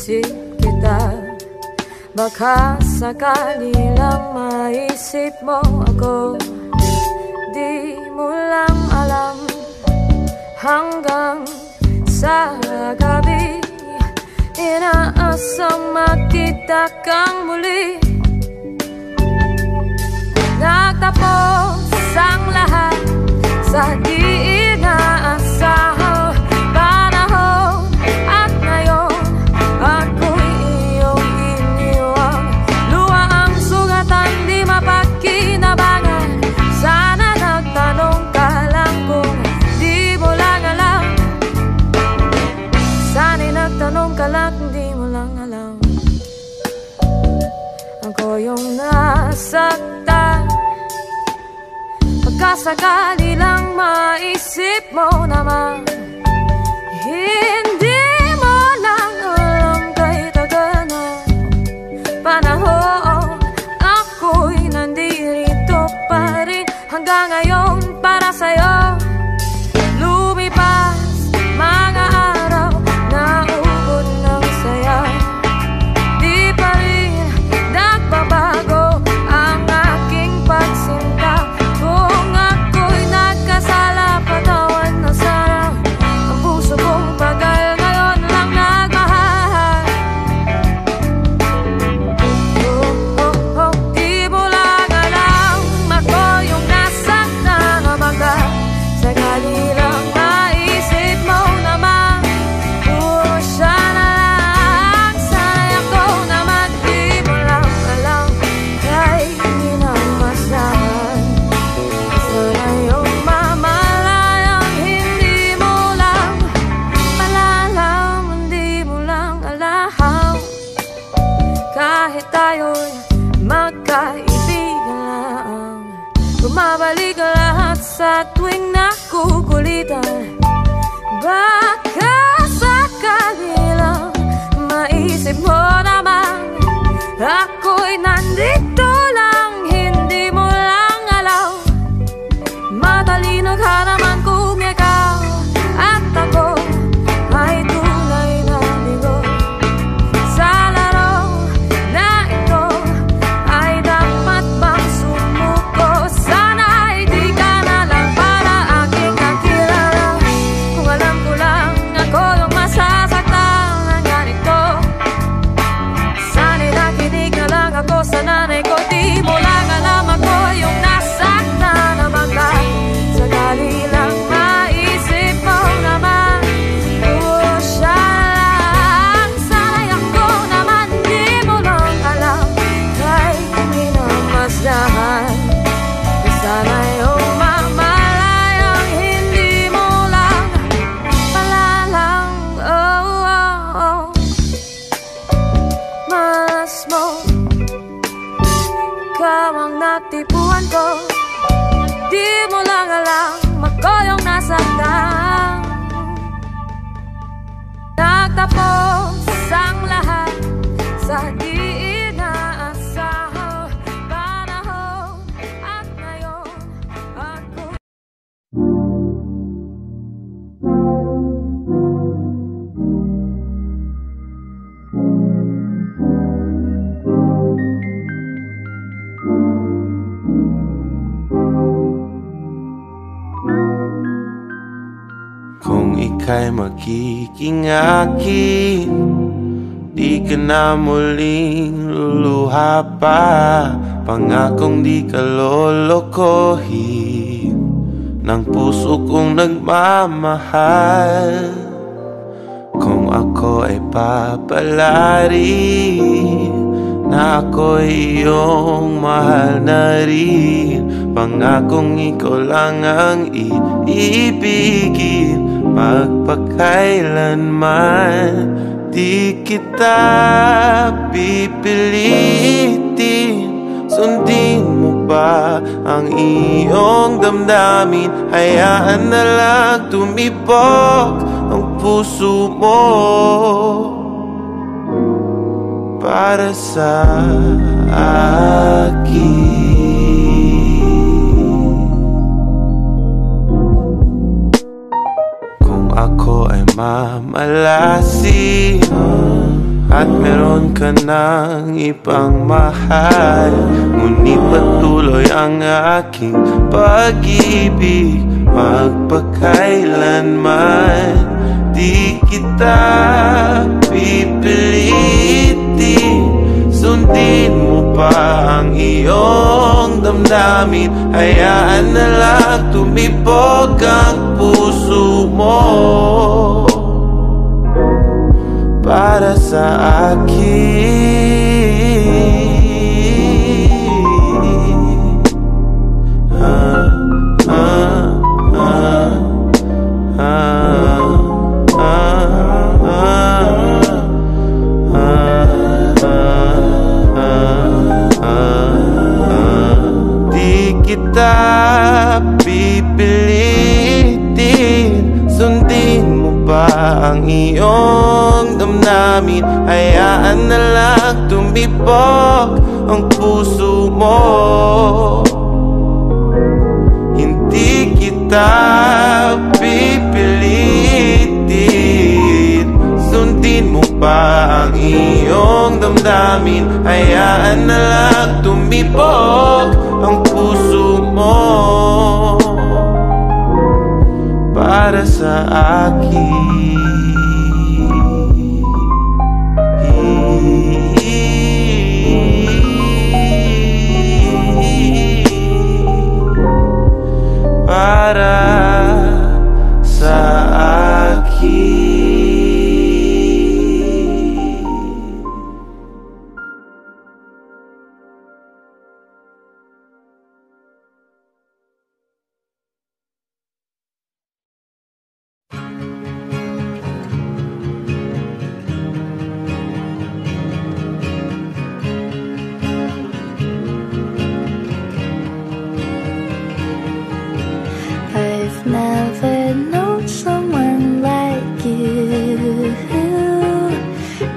isip kita. Baka sakali lang maisip mo ako. Di mo lang alam hanggang sa gabi inaasang makita kang muli. Nagtapos ang lahat sa di inaasahang panahon. At ngayon ako'y iyong iniwan. Luha ang sugatan, di mapakinabangan. Sana nagtanong ka lang kung di mo lang alam. Sana'y nagtanong ka lang kung di mo lang alam. Ako yung nasaktan. Pagkasakali lang maisip mo naman, hindi mo lang alam kahit tagal na panahon. Ako'y nandito pa rin hanggang ngayon para sa'yo. Lumipas mga araw na ubod ng saya, di pa rin nagbabago ang aking pagsinta. Kung ako'y nagkasala, patawan na sana. Ang puso kong tagal ngayon lang nagmahal. Di mo lang alam, ako yung nasaktan na baka sakali lang maisip mo naman. Siya na lang, sana'y ako naman. Di mo lang alam, kahit hindi na masyahan. Sana yung mamalayang hindi mo lang malalam. Hindi mo lang alam, kahit tayo'y magkaibigan lang. Bumabalik lahat sa tuwing nakukulitan. Baka sakali lang maisip mo naman, ako'y nandito lang, hindi mo lang alam. Matalino ka naman kung ikaw at ako ay tunay na bigo. Sa laro na ito ay dapat bang sumuko? Sana'y di ka na lang para aking nakilala. Kung alam ko lang ako yung masasaktan ng ganito, sana'y nakinig na lang ako sa nanay ko. Di mo lang alam, ako yung nasaktan na baka sakali lang maisip mo naman. Siya lang, sana'y ako naman. Di mo lang alam, kahit hindi na masdahan. Sana yung mamalayang hindi mo lang malalang. Malas mo, ikaw ang natipuan ko. Di mo lang alam, ako yung nasaktan. Nagtapos ang lahat sa di inaasahang panahon. At ngayon ako Kung ika'y magiging akin, di ka na muling luluha pa. Pangakong di ka lolokohin ng puso kong nagmamahal. Kung ako ay papalarin na ako'y iyong mahal na rin, pangakong ikaw lang ang iibigin magpakailanman. Di kita pipilitin, sundin mo ba ang iyong damdamin? Hayaan na lang tumibok ang puso mo para sa akin. Kung ako ay mamalasin at meron ka ng ibang mahal. Ngunit patuloy ang aking pag-ibig, magpakailanman. Di kita pipilitin, sundin mo pa ang iyong damdamin. Hayaan na lang tumibok ang puso mo para sa akin. Di kita pipilitin, sundin mo pa ang iyong damdamin. Hayaan na lang tumibok ang puso mo. Hindi kita pipilitin, sundin mo pa ang iyong damdamin. Hayaan na lang tumibok ang puso mo para sa akin. Para sa akin. I've never known someone like you,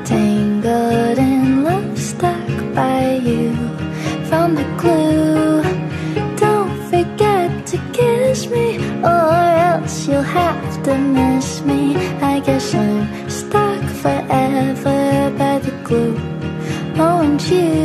tangled in love, stuck by you. Found the clue, don't forget to kiss me, or else you'll have to miss me. I guess I'm stuck forever by the glue. Oh, and you.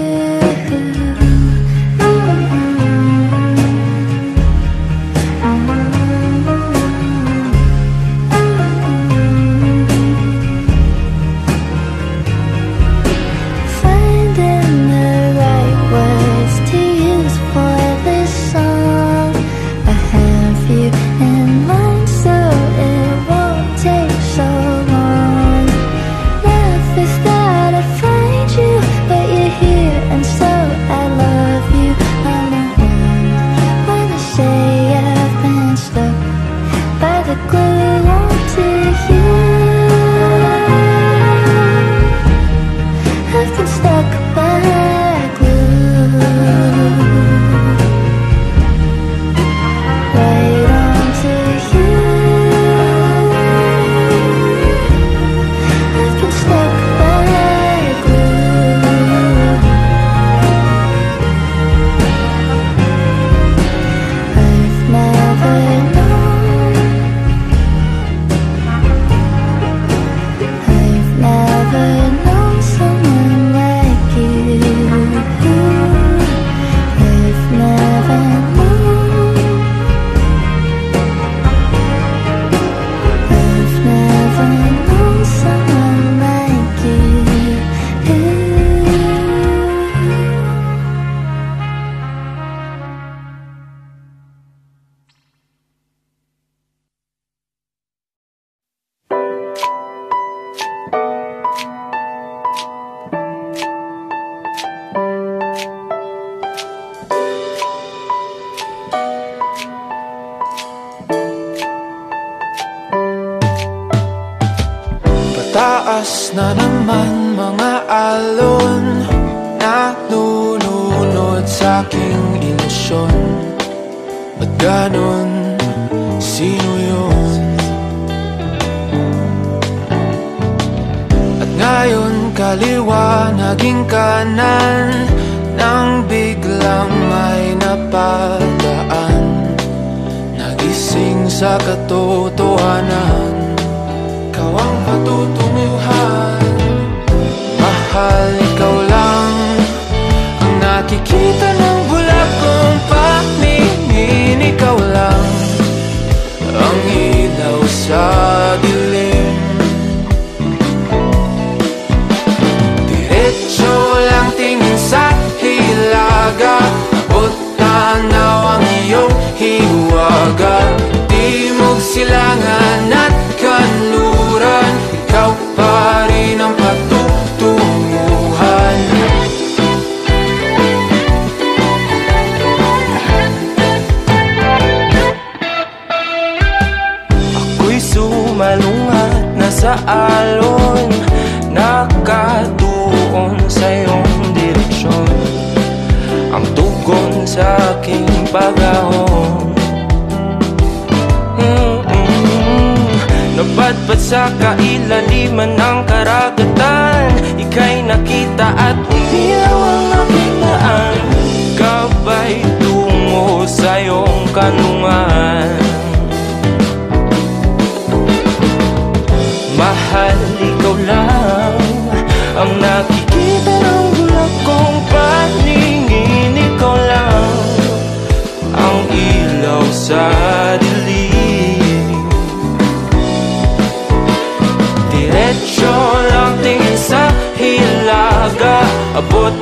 Taas na naman mga alon, nalulunod sa aking ilusyon. Ba't ganon? Sino yun? At ngayon kaliwa naging kanan, nang biglang may napadaan. Nagising sa katotohanan, ikaw ang patutunguhan. silangan at kanluran, ikaw pa rin ang patutunguhan. Ako'y sumalungat na sa alon, nakatuon sa iyong direksyon, ang tugon sa aking pag-ahon. Napadpad sa kailaliman ng karagatan, ika'y nakita at umilaw ang aking daan, gabay tungo sa iyong kanlungan. Mahal, ikaw lang ang nakikita ng bulak kong paningin. Ikaw lang ang ilaw sa dilim. Diretso lang tingin sa hilaga, abot